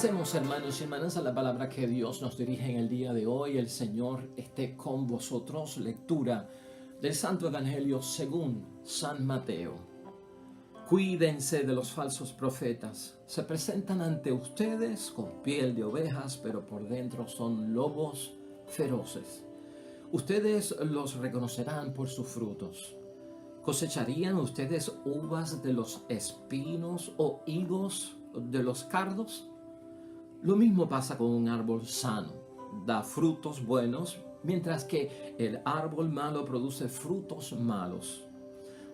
Pasemos, hermanos y hermanas, a la palabra que Dios nos dirige en el día de hoy. El Señor esté con vosotros. Lectura del Santo Evangelio según San Mateo. Cuídense de los falsos profetas. Se presentan ante ustedes con piel de ovejas, pero por dentro son lobos feroces. Ustedes los reconocerán por sus frutos. ¿Cosecharían ustedes uvas de los espinos o higos de los cardos? Lo mismo pasa con un árbol sano. Da frutos buenos, mientras que el árbol malo produce frutos malos.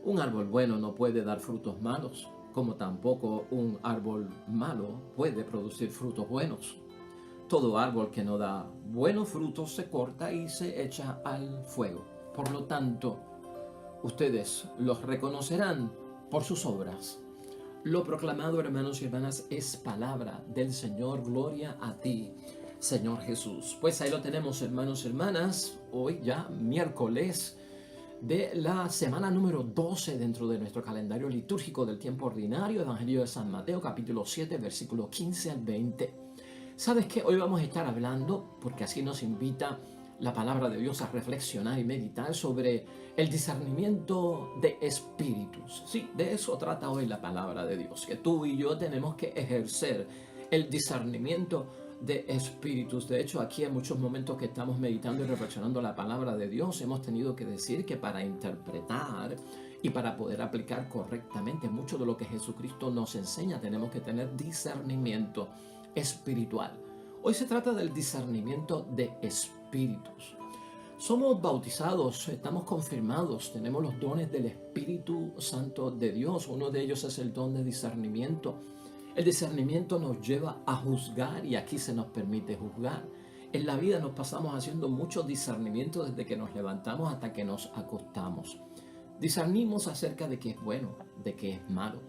Un árbol bueno no puede dar frutos malos, como tampoco un árbol malo puede producir frutos buenos. Todo árbol que no da buenos frutos se corta y se echa al fuego. Por lo tanto, ustedes los reconocerán por sus obras. Lo proclamado, hermanos y hermanas, es palabra del Señor. Gloria a ti, Señor Jesús. Pues ahí lo tenemos, hermanos y hermanas. Hoy ya miércoles de la semana número 12 dentro de nuestro calendario litúrgico del tiempo ordinario, Evangelio de San Mateo, capítulo 7, versículo 15 al 20. ¿Sabes qué? Hoy vamos a estar hablando, porque así nos invita la palabra de Dios a reflexionar y meditar sobre el discernimiento de espíritus. Sí, de eso trata hoy la palabra de Dios, que tú y yo tenemos que ejercer el discernimiento de espíritus. De hecho, aquí en muchos momentos que estamos meditando y reflexionando la palabra de Dios, hemos tenido que decir que para interpretar y para poder aplicar correctamente mucho de lo que Jesucristo nos enseña, tenemos que tener discernimiento espiritual. Hoy se trata del discernimiento de espíritus. Somos bautizados, estamos confirmados, tenemos los dones del Espíritu Santo de Dios. Uno de ellos es el don de discernimiento. El discernimiento nos lleva a juzgar y aquí se nos permite juzgar. En la vida nos pasamos haciendo mucho discernimiento desde que nos levantamos hasta que nos acostamos. Discernimos acerca de qué es bueno, de qué es malo.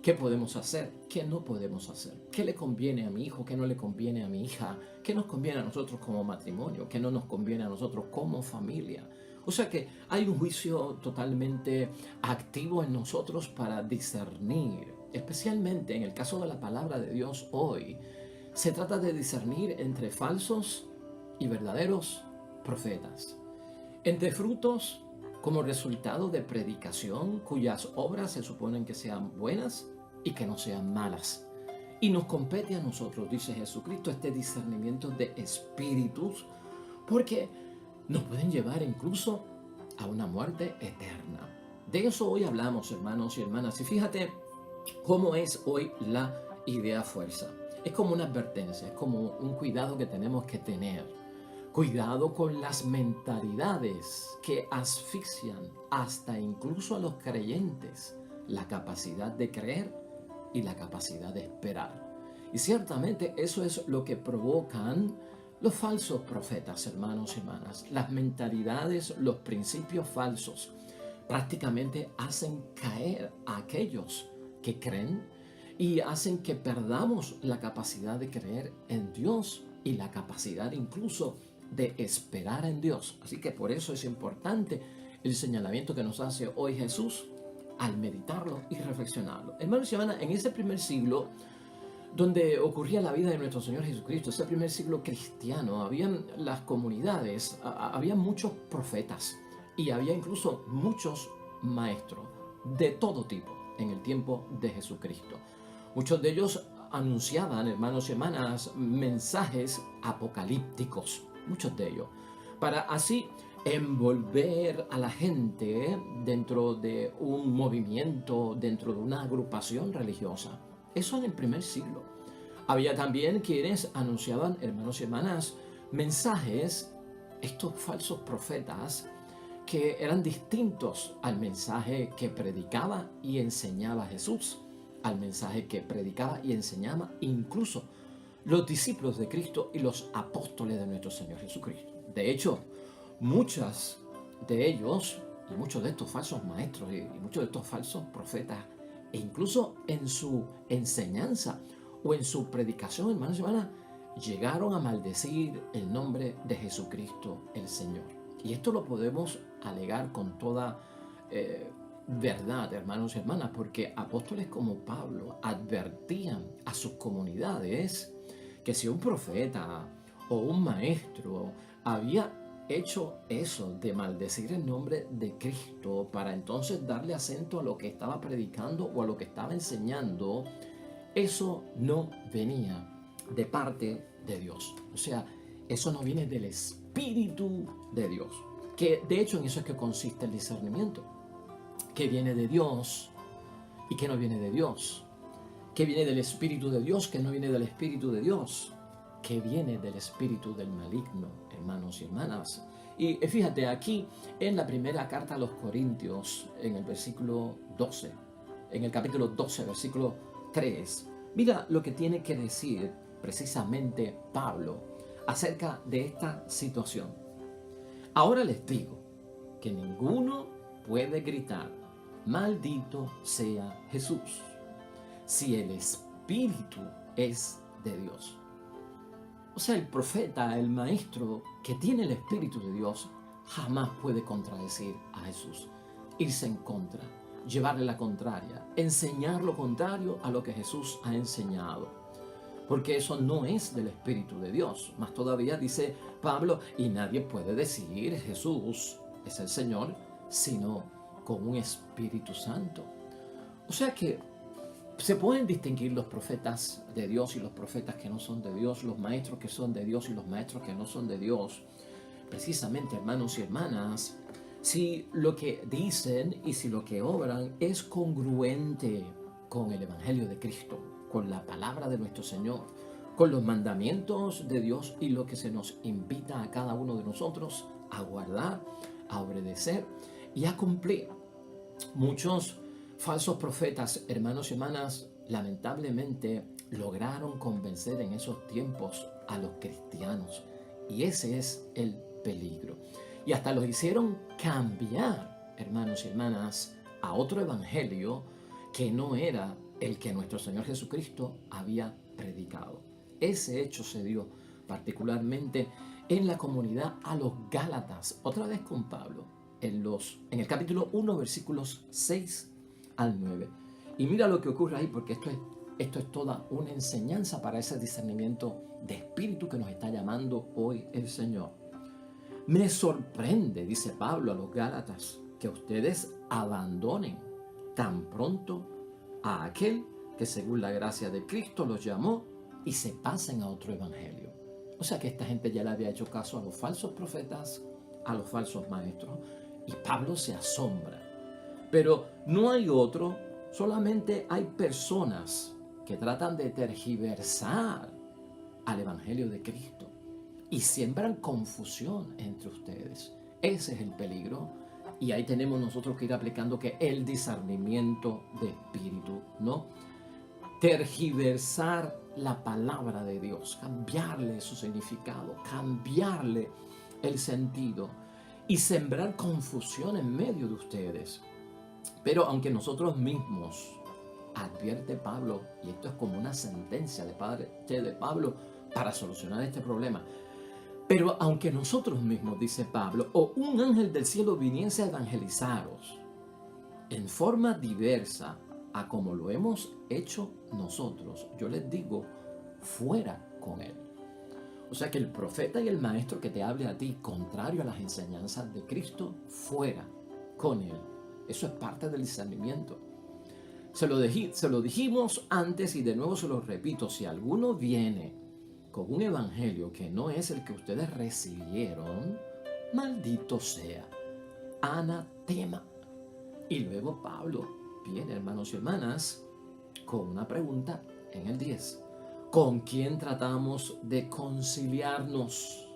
¿Qué podemos hacer? ¿Qué no podemos hacer? ¿Qué le conviene a mi hijo? ¿Qué no le conviene a mi hija? ¿Qué nos conviene a nosotros como matrimonio? ¿Qué no nos conviene a nosotros como familia? O sea que hay un juicio totalmente activo en nosotros para discernir. Especialmente en el caso de la palabra de Dios hoy, se trata de discernir entre falsos y verdaderos profetas. Entre frutos como resultado de predicación cuyas obras se suponen que sean buenas y que no sean malas. Y nos compete a nosotros, dice Jesucristo, este discernimiento de espíritus, porque nos pueden llevar incluso a una muerte eterna. De eso hoy hablamos, hermanos y hermanas. Y fíjate cómo es hoy la idea fuerza. Es como una advertencia, es como un cuidado que tenemos que tener. Cuidado con las mentalidades que asfixian hasta incluso a los creyentes la capacidad de creer y la capacidad de esperar. Y ciertamente eso es lo que provocan los falsos profetas, hermanos y hermanas. Las mentalidades, los principios falsos prácticamente hacen caer a aquellos que creen y hacen que perdamos la capacidad de creer en Dios y la capacidad incluso de esperar en Dios. Así que por eso es importante el señalamiento que nos hace hoy Jesús al meditarlo y reflexionarlo. Hermanos y hermanas, en ese primer siglo donde ocurría la vida de nuestro Señor Jesucristo, ese primer siglo cristiano, habían las comunidades, había muchos profetas y había incluso muchos maestros de todo tipo en el tiempo de Jesucristo. Muchos de ellos anunciaban, hermanos y hermanas, mensajes apocalípticos, muchos de ellos, para así envolver a la gente dentro de un movimiento, dentro de una agrupación religiosa. Eso en el primer siglo. Había también quienes anunciaban, hermanos y hermanas, mensajes, estos falsos profetas, que eran distintos al mensaje que predicaba y enseñaba Jesús, al mensaje que predicaba y enseñaba incluso los discípulos de Cristo y los apóstoles de nuestro Señor Jesucristo. De hecho, muchos de ellos y muchos de estos falsos maestros y muchos de estos falsos profetas, e incluso en su enseñanza o en su predicación, hermanos y hermanas, llegaron a maldecir el nombre de Jesucristo el Señor. Y esto lo podemos alegar con toda verdad, hermanos y hermanas, porque apóstoles como Pablo advertían a sus comunidades que si un profeta o un maestro había hecho eso de maldecir el nombre de Cristo para entonces darle acento a lo que estaba predicando o a lo que estaba enseñando, eso no venía de parte de Dios. O sea, eso no viene del Espíritu de Dios. Que de hecho en eso es que consiste el discernimiento. ¿Qué viene de Dios y qué no viene de Dios? ¿Qué viene del Espíritu de Dios, qué no viene del Espíritu de Dios? ¿Qué viene del espíritu del maligno, hermanos y hermanas? Y fíjate, aquí en la primera carta a los Corintios, en el versículo 12, en el capítulo 12, versículo 3, mira lo que tiene que decir precisamente Pablo acerca de esta situación. Ahora les digo que ninguno puede gritar, maldito sea Jesús, si el Espíritu es de Dios. O sea, el profeta, el maestro que tiene el Espíritu de Dios, jamás puede contradecir a Jesús, irse en contra, llevarle la contraria, enseñar lo contrario a lo que Jesús ha enseñado. Porque eso no es del Espíritu de Dios. Más todavía dice Pablo, y nadie puede decir Jesús es el Señor, sino con un Espíritu Santo. O sea que se pueden distinguir los profetas de Dios y los profetas que no son de Dios, los maestros que son de Dios y los maestros que no son de Dios. Precisamente, hermanos y hermanas, si lo que dicen y si lo que obran es congruente con el Evangelio de Cristo, con la palabra de nuestro Señor, con los mandamientos de Dios y lo que se nos invita a cada uno de nosotros a guardar, a obedecer y a cumplir. Muchos falsos profetas, hermanos y hermanas, lamentablemente lograron convencer en esos tiempos a los cristianos. Y ese es el peligro. Y hasta los hicieron cambiar, hermanos y hermanas, a otro evangelio que no era el que nuestro Señor Jesucristo había predicado. Ese hecho se dio particularmente en la comunidad a los Gálatas, otra vez con Pablo, en el capítulo 1, versículos 6 al 9. Y mira lo que ocurre ahí, porque esto es toda una enseñanza para ese discernimiento de espíritu que nos está llamando hoy el Señor. Me sorprende, dice Pablo a los Gálatas, que ustedes abandonen tan pronto a aquel que según la gracia de Cristo los llamó y se pasen a otro evangelio. O sea que esta gente ya le había hecho caso a los falsos profetas, a los falsos maestros, y Pablo se asombra. Pero no hay otro, solamente hay personas que tratan de tergiversar al Evangelio de Cristo y siembran confusión entre ustedes. Ese es el peligro. Y ahí tenemos nosotros que ir aplicando que el discernimiento de espíritu, ¿no? Tergiversar la palabra de Dios, cambiarle su significado, cambiarle el sentido y sembrar confusión en medio de ustedes. Pero aunque nosotros mismos, advierte Pablo, y esto es como una sentencia de parte de Pablo para solucionar este problema, pero aunque nosotros mismos, dice Pablo, o un ángel del cielo viniese a evangelizaros en forma diversa a como lo hemos hecho nosotros, yo les digo, fuera con él. O sea que el profeta y el maestro que te hable a ti contrario a las enseñanzas de Cristo, fuera con él. Eso es parte del discernimiento. Se lo dijimos antes y de nuevo se lo repito. Si alguno viene con un evangelio que no es el que ustedes recibieron, maldito sea, anatema. Y luego Pablo viene, hermanos y hermanas, con una pregunta en el 10. ¿Con quién tratamos de conciliarnos?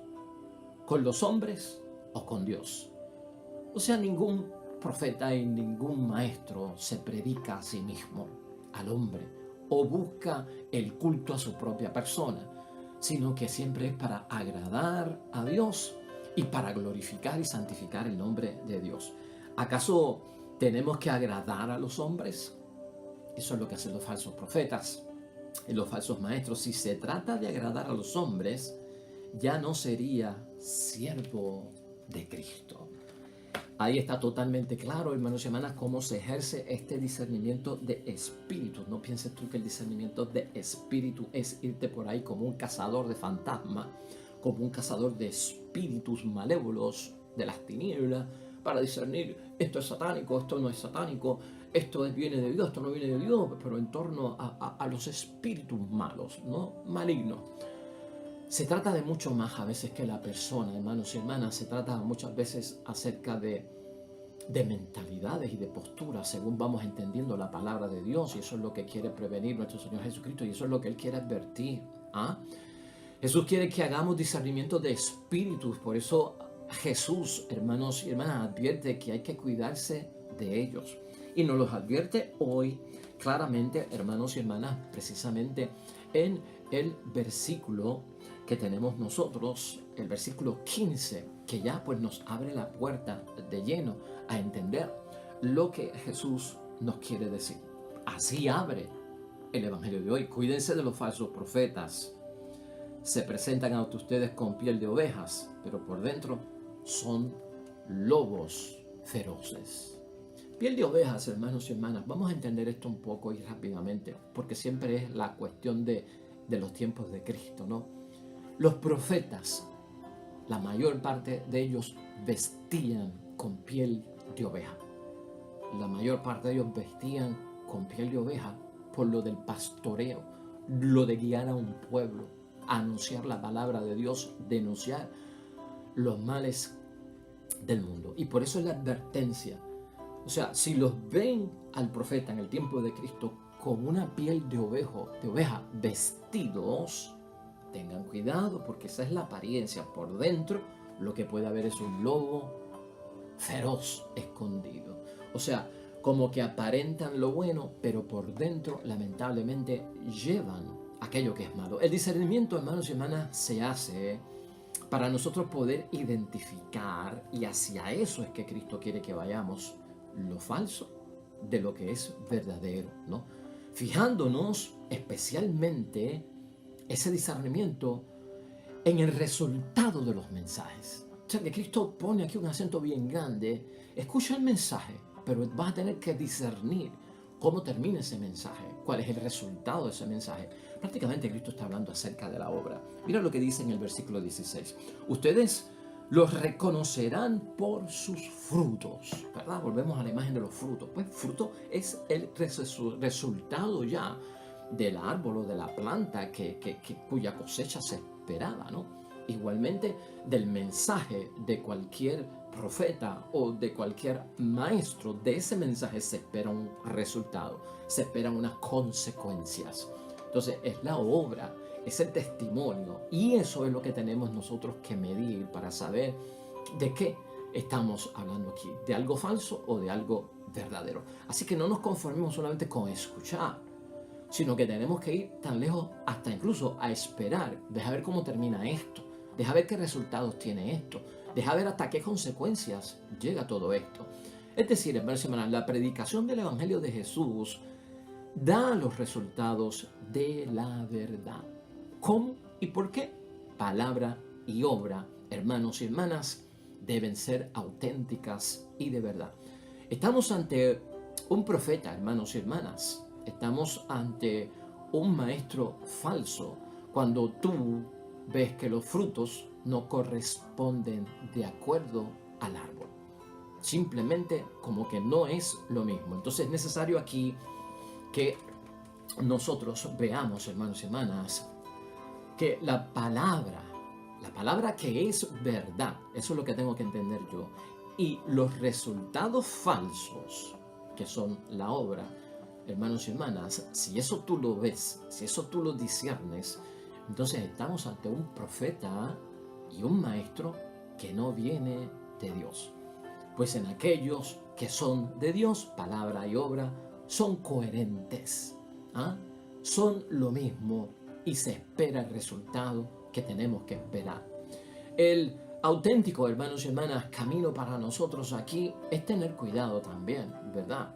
¿Con los hombres o con Dios? O sea, ningún profeta y ningún maestro se predica a sí mismo, al hombre, o busca el culto a su propia persona, sino que siempre es para agradar a Dios y para glorificar y santificar el nombre de Dios. ¿Acaso tenemos que agradar a los hombres? Eso es lo que hacen los falsos profetas y los falsos maestros. Si se trata de agradar a los hombres, ya no sería siervo de Cristo. Ahí está totalmente claro, hermanos y hermanas, cómo se ejerce este discernimiento de espíritu. No pienses tú que el discernimiento de espíritu es irte por ahí como un cazador de fantasmas, como un cazador de espíritus malévolos de las tinieblas, para discernir esto es satánico, esto no es satánico, esto viene de Dios, esto no viene de Dios, pero en torno a los espíritus malos, ¿no? Malignos. Se trata de mucho más a veces que la persona, hermanos y hermanas. Se trata muchas veces acerca de mentalidades y de posturas según vamos entendiendo la palabra de Dios, y eso es lo que quiere prevenir nuestro Señor Jesucristo, y eso es lo que Él quiere advertir. Jesús quiere que hagamos discernimiento de espíritus. Por eso Jesús, hermanos y hermanas, advierte que hay que cuidarse de ellos, y nos los advierte hoy claramente, hermanos y hermanas, precisamente en el versículo que tenemos nosotros, el versículo 15, que ya pues nos abre la puerta de lleno a entender lo que Jesús nos quiere decir. Así abre el Evangelio de hoy. Cuídense de los falsos profetas. Se presentan ante ustedes con piel de ovejas, pero por dentro son lobos feroces. Piel de ovejas, hermanos y hermanas. Vamos a entender esto un poco y rápidamente, porque siempre es la cuestión de los tiempos de Cristo, ¿no? Los profetas, la mayor parte de ellos vestían con piel de oveja. La mayor parte de ellos vestían con piel de oveja por lo del pastoreo, lo de guiar a un pueblo, anunciar la palabra de Dios, denunciar los males del mundo. Y por eso es la advertencia. O sea, si los ven al profeta en el tiempo de Cristo con una piel de oveja vestidos, tengan cuidado, porque esa es la apariencia. Por dentro lo que puede haber es un lobo feroz escondido. O sea, como que aparentan lo bueno, pero por dentro lamentablemente llevan aquello que es malo. El discernimiento, hermanos y hermanas, se hace para nosotros poder identificar, y hacia eso es que Cristo quiere que vayamos, lo falso de lo que es verdadero, ¿no? Fijándonos especialmente ese discernimiento en el resultado de los mensajes. O sea, que Cristo pone aquí un acento bien grande. Escucha el mensaje, pero vas a tener que discernir cómo termina ese mensaje, cuál es el resultado de ese mensaje. Prácticamente Cristo está hablando acerca de la obra. Mira lo que dice en el versículo 16. Ustedes los reconocerán por sus frutos, ¿verdad? Volvemos a la imagen de los frutos. Pues fruto es el resultado ya del árbol o de la planta cuya cosecha se esperaba, ¿no? Igualmente del mensaje de cualquier profeta o de cualquier maestro, de ese mensaje se espera un resultado, se esperan unas consecuencias. Entonces es la obra, es el testimonio, y eso es lo que tenemos nosotros que medir para saber de qué estamos hablando aquí, de algo falso o de algo verdadero. Así que no nos conformemos solamente con escuchar, sino que tenemos que ir tan lejos hasta incluso a esperar. Deja ver cómo termina esto, deja ver qué resultados tiene esto, deja ver hasta qué consecuencias llega todo esto. Es decir, hermanos y hermanas, la predicación del Evangelio de Jesús da los resultados de la verdad. ¿Cómo y por qué? Palabra y obra, hermanos y hermanas, deben ser auténticas y de verdad. Estamos ante un profeta, hermanos y hermanas. Estamos ante un maestro falso cuando tú ves que los frutos no corresponden de acuerdo al árbol. Simplemente como que no es lo mismo. Entonces es necesario aquí que nosotros veamos, hermanos y hermanas, que la palabra que es verdad, eso es lo que tengo que entender yo, y los resultados falsos, que son la obra, hermanos y hermanas, si eso tú lo ves, si eso tú lo discernes, entonces estamos ante un profeta y un maestro que no viene de Dios. Pues en aquellos que son de Dios, palabra y obra, son coherentes, son lo mismo, y se espera el resultado que tenemos que esperar. El auténtico, hermanos y hermanas, camino para nosotros aquí es tener cuidado también, ¿verdad?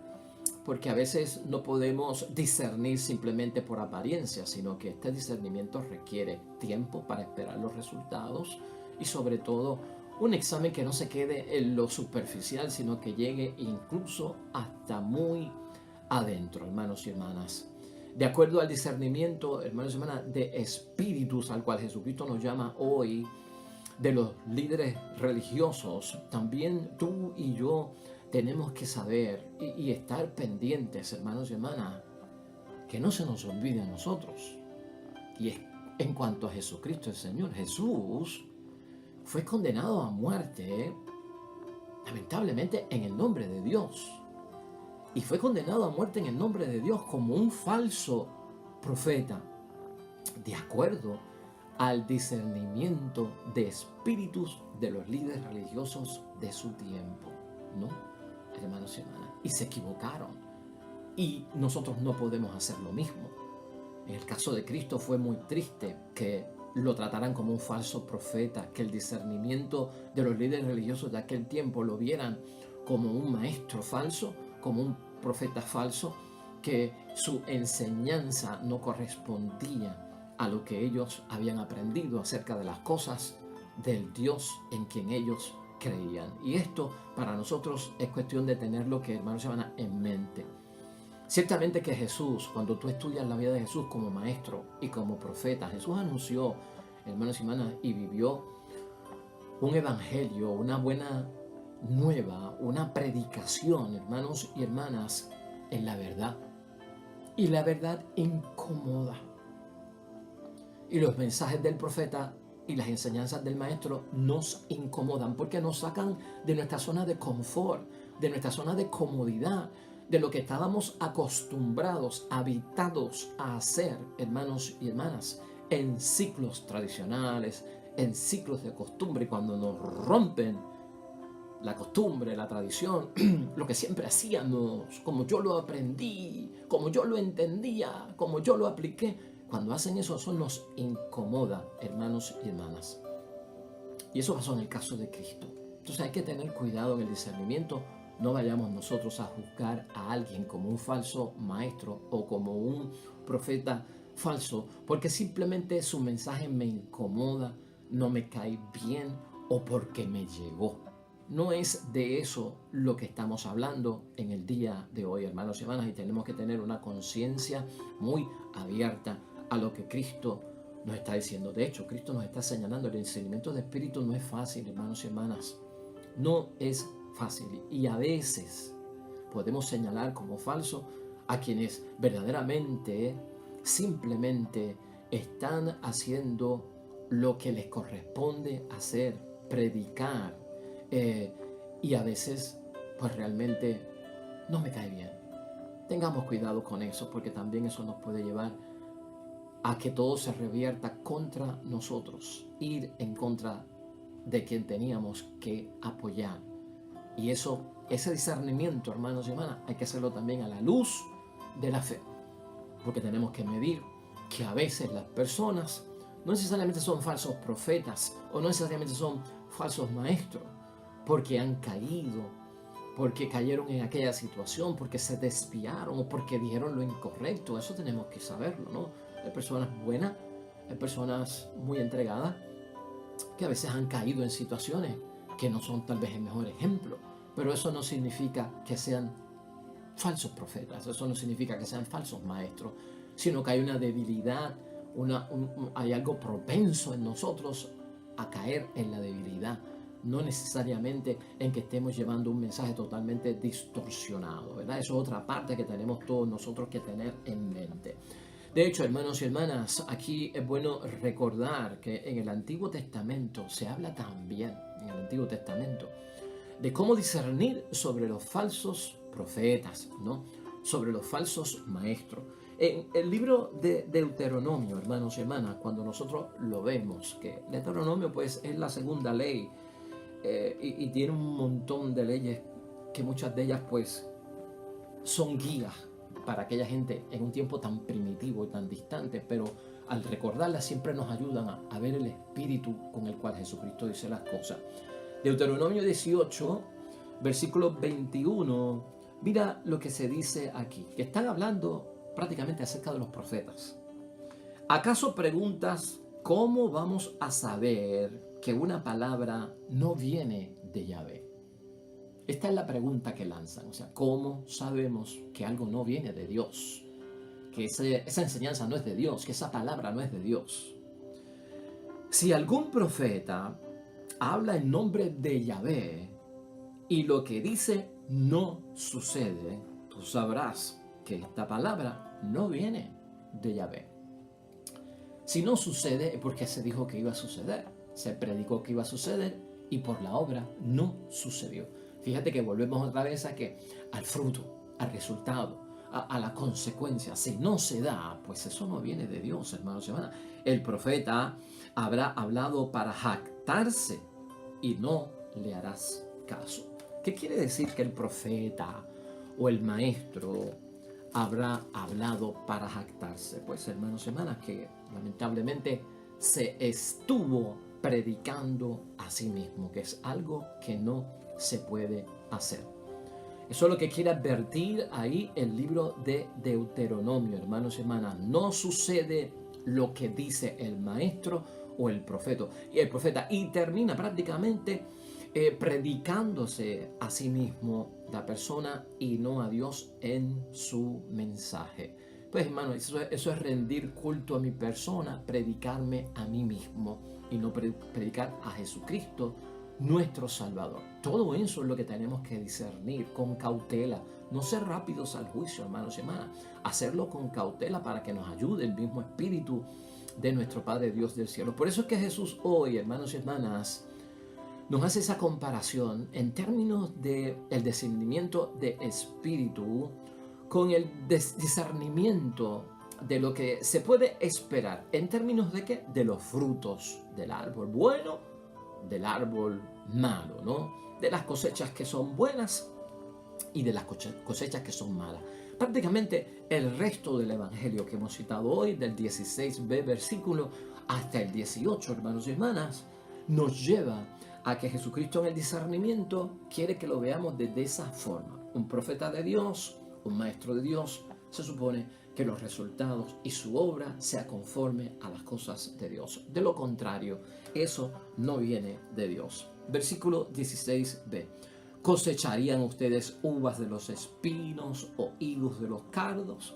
Porque a veces no podemos discernir simplemente por apariencia, sino que este discernimiento requiere tiempo para esperar los resultados y sobre todo Un examen que no se quede en lo superficial, sino que llegue incluso hasta muy adentro, hermanos y hermanas. De acuerdo al discernimiento, hermanos y hermanas, de espíritus al cual Jesucristo nos llama hoy, de los líderes religiosos, también tú y yo tenemos que saber y estar pendientes, hermanos y hermanas, que no se nos olvide a nosotros. Y es en cuanto a Jesucristo el Señor. Jesús fue condenado a muerte, lamentablemente, en el nombre de Dios. Y fue condenado a muerte en el nombre de Dios como un falso profeta, de acuerdo al discernimiento de espíritus de los líderes religiosos de su tiempo, ¿no? Hermanos y hermanas, y se equivocaron. Y nosotros no podemos hacer lo mismo. En el caso de Cristo fue muy triste que lo trataran como un falso profeta, que el discernimiento de los líderes religiosos de aquel tiempo lo vieran como un maestro falso, como un profeta falso, que su enseñanza no correspondía a lo que ellos habían aprendido acerca de las cosas del Dios en quien ellos creían. Y esto para nosotros es cuestión de tenerlo, que hermanos se van en mente. Ciertamente que Jesús, cuando tú estudias la vida de Jesús como maestro y como profeta, Jesús anunció, hermanos y hermanas, y vivió un evangelio, una buena nueva, una predicación, hermanos y hermanas, en la verdad. Y la verdad incomoda. Y los mensajes del profeta y las enseñanzas del maestro nos incomodan porque nos sacan de nuestra zona de confort, de nuestra zona de comodidad, de lo que estábamos acostumbrados, habitados a hacer, hermanos y hermanas, en ciclos tradicionales, en ciclos de costumbre. Y cuando nos rompen la costumbre, la tradición, lo que siempre hacíamos, como yo lo aprendí, como yo lo entendía, como yo lo apliqué, cuando hacen eso nos incomoda, hermanos y hermanas. Y eso pasó en el caso de Cristo. Entonces hay que tener cuidado en el discernimiento. No vayamos nosotros a juzgar a alguien como un falso maestro o como un profeta falso, porque simplemente su mensaje me incomoda, no me cae bien o porque me llegó. No es de eso lo que estamos hablando en el día de hoy, hermanos y hermanas, y tenemos que tener una conciencia muy abierta a lo que Cristo nos está diciendo. De hecho, Cristo nos está señalando, el discernimiento de espíritu no es fácil, hermanos y hermanas. No es fácil, y a veces podemos señalar como falso a quienes verdaderamente, simplemente están haciendo lo que les corresponde hacer, predicar, y a veces pues realmente no me cae bien. Tengamos cuidado con eso, porque también eso nos puede llevar a que todo se revierta contra nosotros, ir en contra de quien teníamos que apoyar. Y ese discernimiento, hermanos y hermanas, hay que hacerlo también a la luz de la fe, porque tenemos que medir que a veces las personas no necesariamente son falsos profetas o no necesariamente son falsos maestros, porque han caído, porque cayeron en aquella situación, porque se desviaron o porque dijeron lo incorrecto. Eso tenemos que saberlo, ¿no? Hay personas buenas, hay personas muy entregadas que a veces han caído en situaciones que no son tal vez el mejor ejemplo, pero eso no significa que sean falsos profetas, eso no significa que sean falsos maestros, sino que hay una debilidad, hay algo propenso en nosotros a caer en la debilidad, no necesariamente en que estemos llevando un mensaje totalmente distorsionado, ¿verdad? Eso es otra parte que tenemos todos nosotros que tener en mente. De hecho, hermanos y hermanas, aquí es bueno recordar que en el Antiguo Testamento se habla también, en el Antiguo Testamento, de cómo discernir sobre los falsos profetas, ¿no? Sobre los falsos maestros. En el libro de Deuteronomio, hermanos y hermanas, cuando nosotros lo vemos, que Deuteronomio pues es la segunda ley, y tiene un montón de leyes que muchas de ellas pues son guías para aquella gente en un tiempo tan primitivo y tan distante, pero al recordarlas siempre nos ayudan a ver el espíritu con el cual Jesucristo dice las cosas. Deuteronomio 18, versículo 21, mira lo que se dice aquí, que están hablando prácticamente acerca de los profetas. ¿Acaso preguntas cómo vamos a saber que una palabra no viene de Yahvé? Esta es la pregunta que lanzan. O sea, ¿cómo sabemos que algo no viene de Dios? Que esa enseñanza no es de Dios, que esa palabra no es de Dios. Si algún profeta habla en nombre de Yahvé y lo que dice no sucede, tú sabrás que esta palabra no viene de Yahvé. Si no sucede es porque se dijo que iba a suceder, se predicó que iba a suceder y por la obra no sucedió. Fíjate que volvemos otra vez al fruto, al resultado, a la consecuencia. Si no se da, pues eso no viene de Dios, hermanos y hermanas. El profeta habrá hablado para jactarse y no le harás caso. ¿Qué quiere decir que el profeta o el maestro habrá hablado para jactarse? Pues, hermanos y hermanas, que lamentablemente se estuvo predicando a sí mismo, que es algo que no se puede hacer. Eso es lo que quiere advertir ahí el libro de Deuteronomio, hermanos y hermanas. No sucede lo que dice el maestro o el profeta. Y termina prácticamente predicándose a sí mismo la persona y no a Dios en su mensaje. Pues hermano, eso es rendir culto a mi persona, predicarme a mí mismo y no predicar a Jesucristo, nuestro Salvador. Todo eso es lo que tenemos que discernir con cautela. No ser rápidos al juicio, hermanos y hermanas. Hacerlo con cautela para que nos ayude el mismo Espíritu de nuestro Padre Dios del cielo. Por eso es que Jesús hoy, hermanos y hermanas, nos hace esa comparación en términos del discernimiento de espíritu con el discernimiento de lo que se puede esperar. ¿En términos de qué? De los frutos del árbol bueno, del árbol malo, ¿no? De las cosechas que son buenas y de las cosechas que son malas. Prácticamente el resto del evangelio que hemos citado hoy, del 16b versículo hasta el 18, hermanos y hermanas, nos lleva a que Jesucristo en el discernimiento quiere que lo veamos de esa forma. Un profeta de Dios, un maestro de Dios, se supone que los resultados y su obra sea conforme a las cosas de Dios. De lo contrario, eso no viene de Dios. Versículo 16b. ¿Cosecharían ustedes uvas de los espinos o higos de los cardos?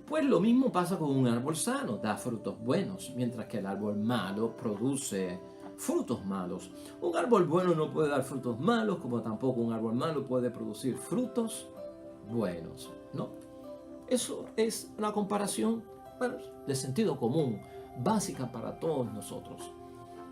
Pues lo mismo pasa con un árbol sano, da frutos buenos, mientras que el árbol malo produce frutos malos. Un árbol bueno no puede dar frutos malos, como tampoco un árbol malo puede producir frutos buenos, ¿no? Eso es una comparación, bueno, de sentido común, básica para todos nosotros.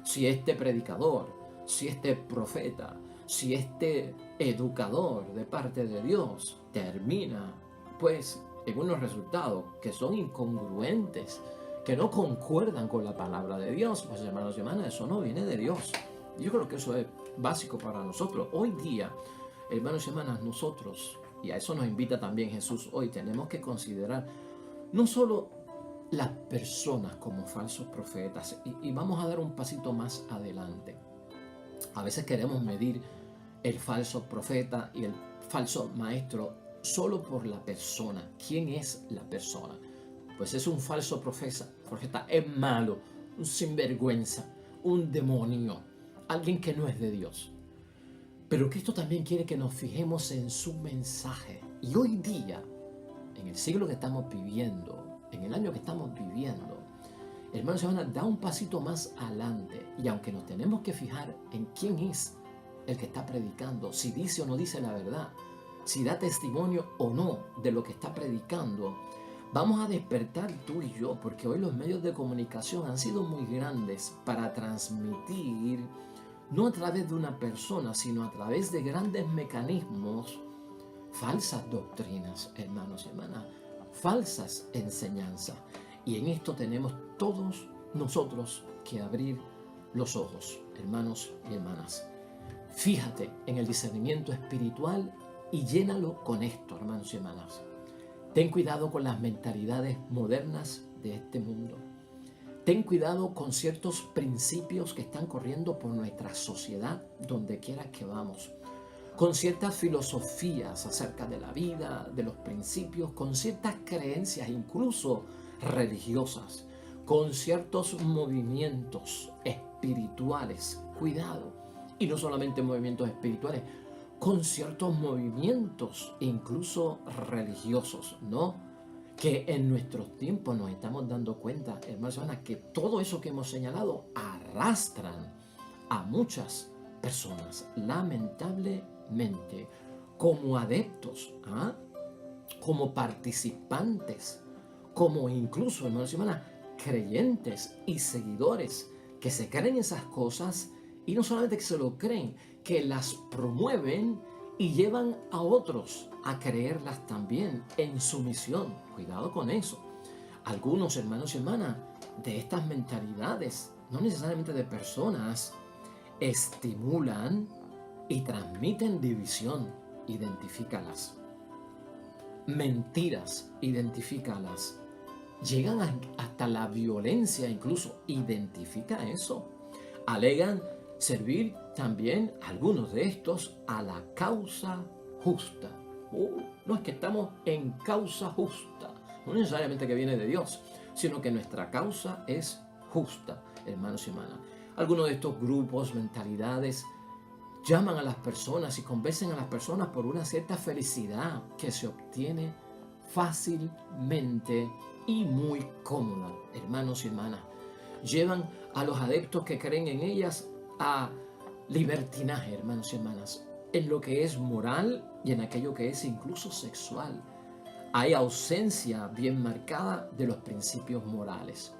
Si este predicador, si este profeta, si este educador de parte de Dios termina, pues, en unos resultados que son incongruentes, que no concuerdan con la palabra de Dios, pues hermanos y hermanas, eso no viene de Dios. Yo creo que eso es básico para nosotros. Hoy día, hermanos y hermanas, nosotros, y a eso nos invita también Jesús hoy, tenemos que considerar no solo las personas como falsos profetas, y vamos a dar un pasito más adelante. A veces queremos medir el falso profeta y el falso maestro solo por la persona. ¿Quién es la persona? Pues es un falso profeta, es malo, un sinvergüenza, un demonio, alguien que no es de Dios. Pero Cristo también quiere que nos fijemos en su mensaje. Y hoy día, en el siglo que estamos viviendo, en el año que estamos viviendo, hermanos y hermanas, da un pasito más adelante. Y aunque nos tenemos que fijar en quién es el que está predicando, si dice o no dice la verdad, si da testimonio o no de lo que está predicando, vamos a despertar tú y yo, porque hoy los medios de comunicación han sido muy grandes para transmitir, no a través de una persona, sino a través de grandes mecanismos, falsas doctrinas, hermanos y hermanas, falsas enseñanzas. Y en esto tenemos todos nosotros que abrir los ojos, hermanos y hermanas. Fíjate en el discernimiento espiritual y llénalo con esto, hermanos y hermanas. Ten cuidado con las mentalidades modernas de este mundo. Ten cuidado con ciertos principios que están corriendo por nuestra sociedad, donde quiera que vamos. Con ciertas filosofías acerca de la vida, de los principios, con ciertas creencias, incluso religiosas, con ciertos movimientos espirituales espirituales. Cuidado. Y no solamente movimientos espirituales, con ciertos movimientos, incluso religiosos, ¿no? Que en nuestros tiempos nos estamos dando cuenta, hermanos y hermanas, que todo eso que hemos señalado arrastran a muchas personas, lamentablemente, como adeptos, como participantes, como incluso, hermanos y hermanas, creyentes y seguidores que se creen esas cosas y no solamente que se lo creen, que las promueven y llevan a otros a creerlas también en su misión. Cuidado con eso. Algunos hermanos y hermanas de estas mentalidades, no necesariamente de personas, estimulan y transmiten división. Identifícalas. Mentiras, identifícalas. Llegan hasta la violencia, incluso. Identifica eso. Alegan servir también algunos de estos a la causa justa. No es que estamos en causa justa, no necesariamente que viene de Dios, sino que nuestra causa es justa, hermanos y hermanas. Algunos de estos grupos, mentalidades, llaman a las personas y convencen a las personas por una cierta felicidad que se obtiene fácilmente y muy cómoda, hermanos y hermanas. Llevan a los adeptos que creen en ellas a libertinaje, hermanos y hermanas, en lo que es moral y en aquello que es incluso sexual. Hay ausencia bien marcada de los principios morales.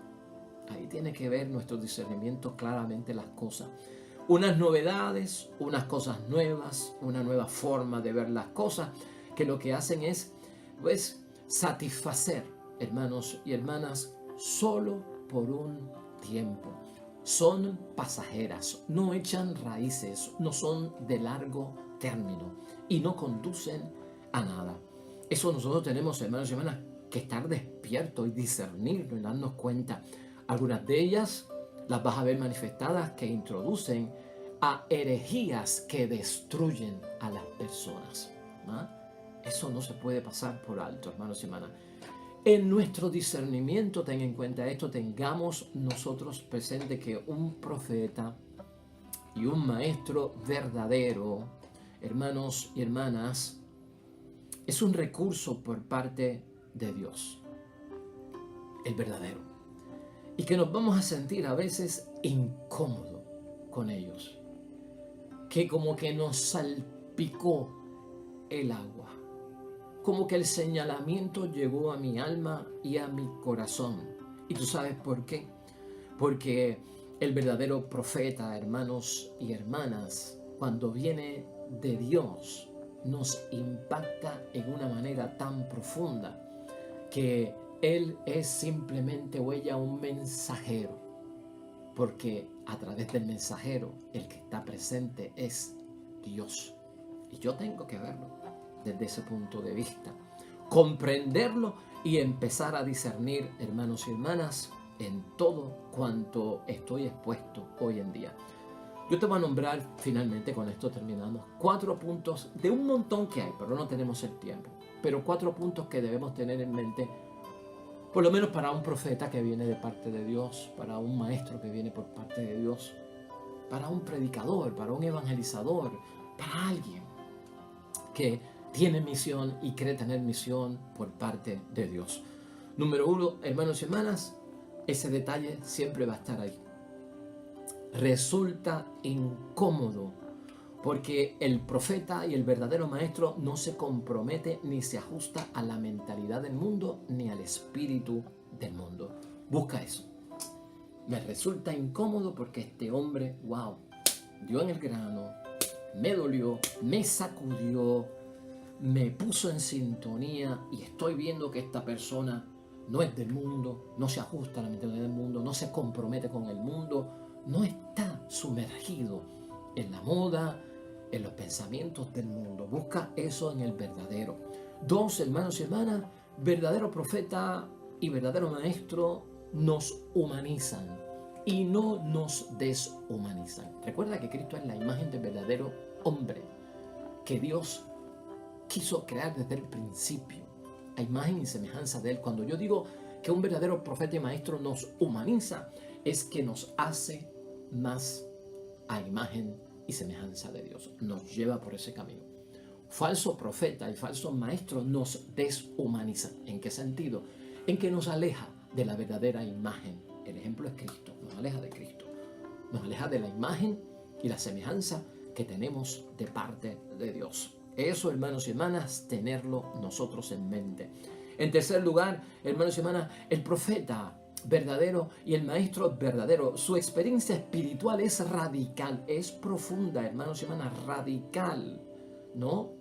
Ahí tiene que ver nuestro discernimiento claramente las cosas. Unas novedades, unas cosas nuevas, una nueva forma de ver las cosas, que lo que hacen es, pues, satisfacer, hermanos y hermanas, solo por un tiempo. Son pasajeras, no echan raíces, no son de largo término y no conducen a nada. Eso nosotros tenemos, hermanos y hermanas, que estar despiertos y discernirlo y darnos cuenta. Algunas de ellas las vas a ver manifestadas que introducen a herejías que destruyen a las personas. Eso no se puede pasar por alto, hermanos y hermanas. En nuestro discernimiento, ten en cuenta esto, tengamos nosotros presente que un profeta y un maestro verdadero, hermanos y hermanas, es un recurso por parte de Dios, el verdadero, y que nos vamos a sentir a veces incómodos con ellos, que como que nos salpicó el agua, como que el señalamiento llegó a mi alma y a mi corazón. ¿Y tú sabes por qué? Porque el verdadero profeta, hermanos y hermanas, cuando viene de Dios, nos impacta en una manera tan profunda que Él es simplemente un mensajero, porque a través del mensajero el que está presente es Dios. Y yo tengo que verlo desde ese punto de vista, comprenderlo y empezar a discernir, hermanos y hermanas, en todo cuanto estoy expuesto hoy en día. Yo te voy a nombrar, finalmente con esto terminamos, 4 puntos de un montón que hay, pero no tenemos el tiempo. Pero 4 puntos que debemos tener en mente, por lo menos para un profeta que viene de parte de Dios, para un maestro que viene por parte de Dios, para un predicador, para un evangelizador, para alguien que tiene misión y cree tener misión por parte de Dios. Número 1, hermanos y hermanas, ese detalle siempre va a estar ahí. Resulta incómodo porque el profeta y el verdadero maestro no se compromete ni se ajusta a la mentalidad del mundo ni al espíritu del mundo. Busca eso. Me resulta incómodo porque este hombre, dio en el grano, me dolió, me sacudió, me puso en sintonía y estoy viendo que esta persona no es del mundo, no se ajusta a la mentalidad del mundo, no se compromete con el mundo, no está sumergido en la moda, en los pensamientos del mundo. Busca eso en el verdadero. 2, hermanos y hermanas, verdadero profeta y verdadero maestro nos humanizan y no nos deshumanizan. Recuerda que Cristo es la imagen del verdadero hombre que Dios quiso crear desde el principio, a imagen y semejanza de Él. Cuando yo digo que un verdadero profeta y maestro nos humaniza, es que nos hace más a imagen y semejanza de Dios. Nos lleva por ese camino. Falso profeta y falso maestro nos deshumanizan. ¿En qué sentido? En que nos aleja de la verdadera imagen. El ejemplo es Cristo. Nos aleja de Cristo. Nos aleja de la imagen y la semejanza que tenemos de parte de Dios. Eso, hermanos y hermanas, tenerlo nosotros en mente. En tercer lugar, hermanos y hermanas, el profeta verdadero y el maestro verdadero, su experiencia espiritual es radical, es profunda, hermanos y hermanas, radical, ¿no?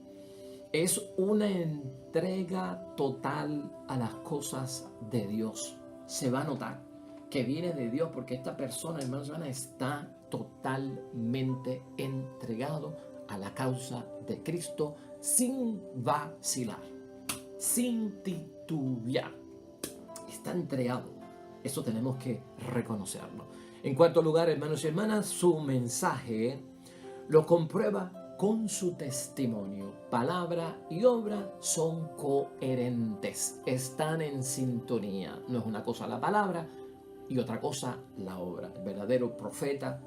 Es una entrega total a las cosas de Dios. Se va a notar que viene de Dios porque esta persona, hermanos y hermanas, está totalmente entregado a la causa de Cristo sin vacilar, sin titubear. Está entregado. Eso tenemos que reconocerlo. En cuarto lugar, hermanos y hermanas, su mensaje lo comprueba con su testimonio. Palabra y obra son coherentes, están en sintonía. No es una cosa la palabra y otra cosa la obra. El verdadero profeta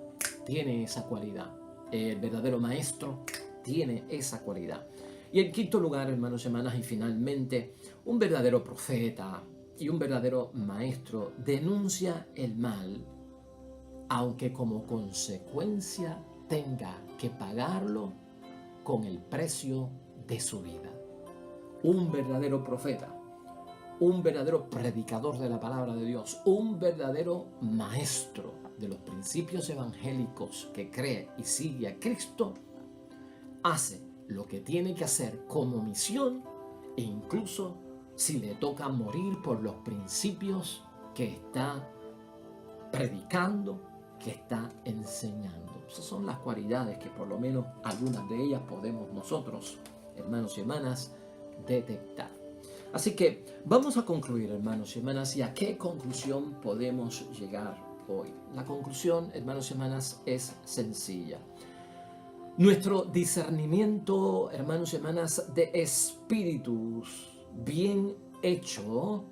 tiene esa cualidad. El verdadero maestro tiene esa cualidad. Y en quinto lugar, hermanos y hermanas, y finalmente, un verdadero profeta y un verdadero maestro denuncia el mal, aunque como consecuencia tenga que pagarlo con el precio de su vida. Un verdadero profeta, un verdadero predicador de la palabra de Dios, un verdadero maestro de los principios evangélicos que cree y sigue a Cristo, hace lo que tiene que hacer como misión e incluso si le toca morir por los principios que está predicando, que está enseñando. Esas son las cualidades que por lo menos algunas de ellas podemos nosotros, hermanos y hermanas, detectar. Así que vamos a concluir, hermanos y hermanas, y a qué conclusión podemos llegar hoy. La conclusión, hermanos y hermanas, es sencilla. Nuestro discernimiento, hermanos y hermanas, de espíritus bien hecho,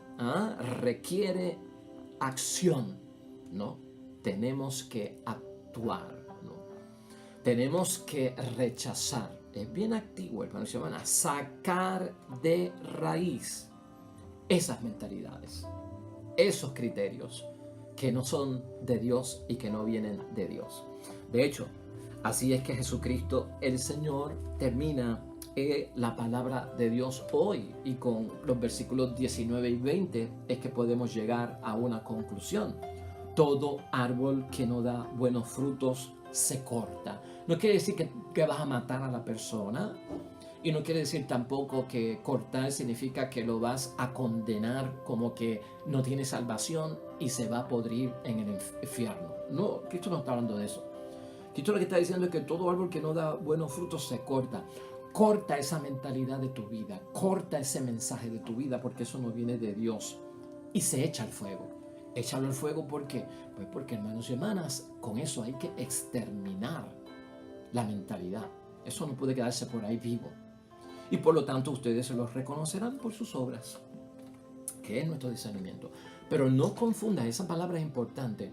requiere acción, ¿no? Tenemos que actuar, ¿no? Tenemos que rechazar. Es bien activo, hermanos y hermanas, sacar de raíz esas mentalidades, esos criterios que no son de Dios y que no vienen de Dios. De hecho, así es que Jesucristo, el Señor, termina la palabra de Dios hoy, y con los versículos 19 y 20 es que podemos llegar a una conclusión. Todo árbol que no da buenos frutos se corta. No quiere decir que vas a matar a la persona, y no quiere decir tampoco que cortar significa que lo vas a condenar como que no tiene salvación y se va a podrir en el infierno. No, Cristo no está hablando de eso. Cristo lo que está diciendo es que todo árbol que no da buenos frutos se corta. Corta esa mentalidad de tu vida, corta ese mensaje de tu vida, porque eso no viene de Dios, y se echa al fuego. Échalo al fuego, ¿por qué? Pues porque, hermanos y hermanas, con eso hay que exterminar la mentalidad. Eso no puede quedarse por ahí vivo. Y por lo tanto ustedes se los reconocerán por sus obras, que es nuestro discernimiento. Pero no confunda, esa palabra es importante.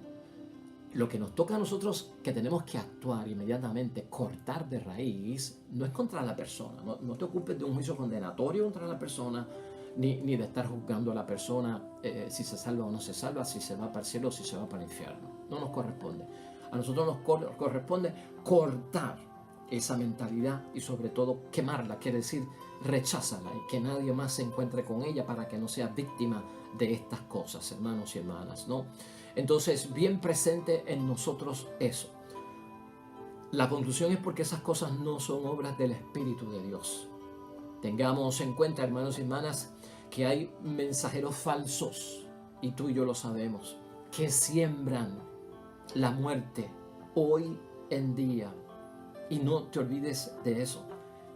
Lo que nos toca a nosotros, que tenemos que actuar inmediatamente, cortar de raíz, no es contra la persona. No te ocupes de un juicio condenatorio contra la persona, ni de estar juzgando a la persona si se salva o no se salva, si se va para el cielo o si se va para el infierno. No nos corresponde. A nosotros nos corresponde cortar esa mentalidad y sobre todo quemarla, quiere decir recházala, y que nadie más se encuentre con ella para que no sea víctima de estas cosas, hermanos y hermanas, ¿no? Entonces, bien presente en nosotros eso. La conclusión es porque esas cosas no son obras del Espíritu de Dios. Tengamos en cuenta, hermanos y hermanas, que hay mensajeros falsos, y tú y yo lo sabemos, que siembran la muerte hoy en día. Y no te olvides de eso.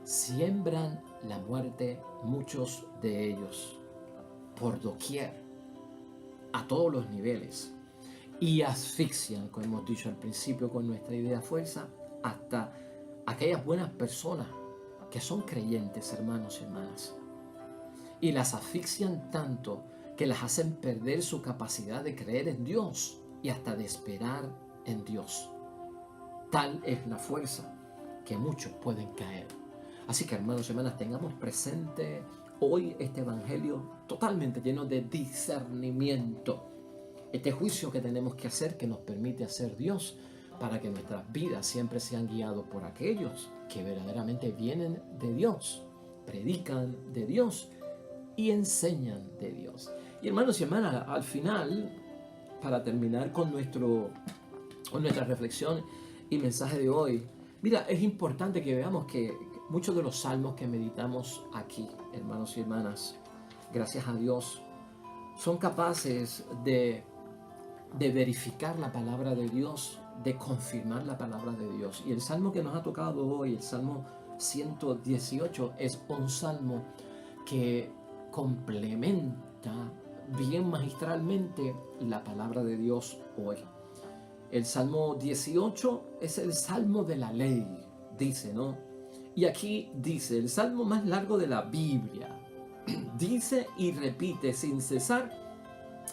Siembran la muerte muchos de ellos por doquier, a todos los niveles, y asfixian, como hemos dicho al principio, con nuestra idea fuerza, hasta aquellas buenas personas que son creyentes, hermanos y hermanas, y las asfixian tanto que las hacen perder su capacidad de creer en Dios y hasta de esperar en Dios. tal es la fuerza que muchos pueden caer. Así que, hermanos y hermanas, tengamos presente hoy este evangelio totalmente lleno de discernimiento. Este juicio que tenemos que hacer, que nos permite hacer Dios, para que nuestras vidas siempre sean guiadas por aquellos que verdaderamente vienen de Dios, predican de Dios y enseñan de Dios. Y hermanos y hermanas, al final, para terminar con nuestra reflexión y mensaje de hoy, mira, es importante que veamos que muchos de los salmos que meditamos aquí, hermanos y hermanas, gracias a Dios, son capaces de verificar la palabra de Dios, de confirmar la palabra de Dios. Y el salmo que nos ha tocado hoy, el Salmo 118, es un salmo que complementa bien magistralmente la palabra de Dios hoy. El Salmo 18 es el salmo de la ley, dice, ¿no? Y aquí dice, el salmo más largo de la Biblia, dice y repite sin cesar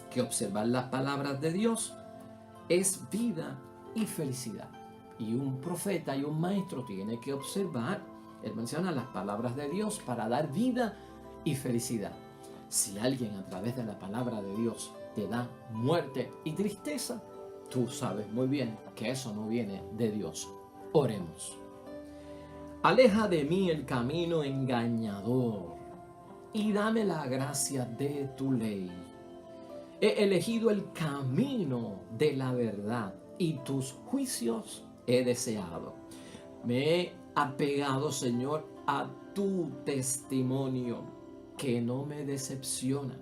que observar las palabras de Dios es vida y felicidad. Y un profeta y un maestro tiene que observar, él menciona las palabras de Dios para dar vida y felicidad. Si alguien a través de la palabra de Dios te da muerte y tristeza, tú sabes muy bien que eso no viene de Dios. Oremos. Aleja de mí el camino engañador y dame la gracia de tu ley. He elegido el camino de la verdad y tus juicios he deseado. Me he apegado, Señor, a tu testimonio que no me decepciona.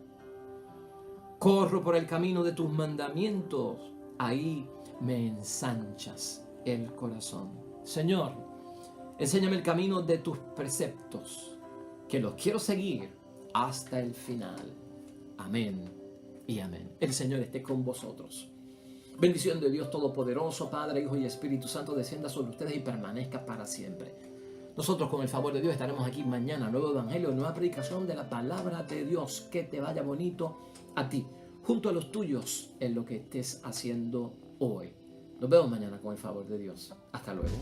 Corro por el camino de tus mandamientos, ahí me ensanchas el corazón. Señor, enséñame el camino de tus preceptos, que los quiero seguir hasta el final. Amén y amén. El Señor esté con vosotros. Bendición de Dios Todopoderoso, Padre, Hijo y Espíritu Santo, descienda sobre ustedes y permanezca para siempre. Nosotros, con el favor de Dios, estaremos aquí mañana. Nuevo evangelio, nueva predicación de la palabra de Dios. Que te vaya bonito a ti, junto a los tuyos, en lo que estés haciendo hoy. Nos vemos mañana con el favor de Dios. Hasta luego.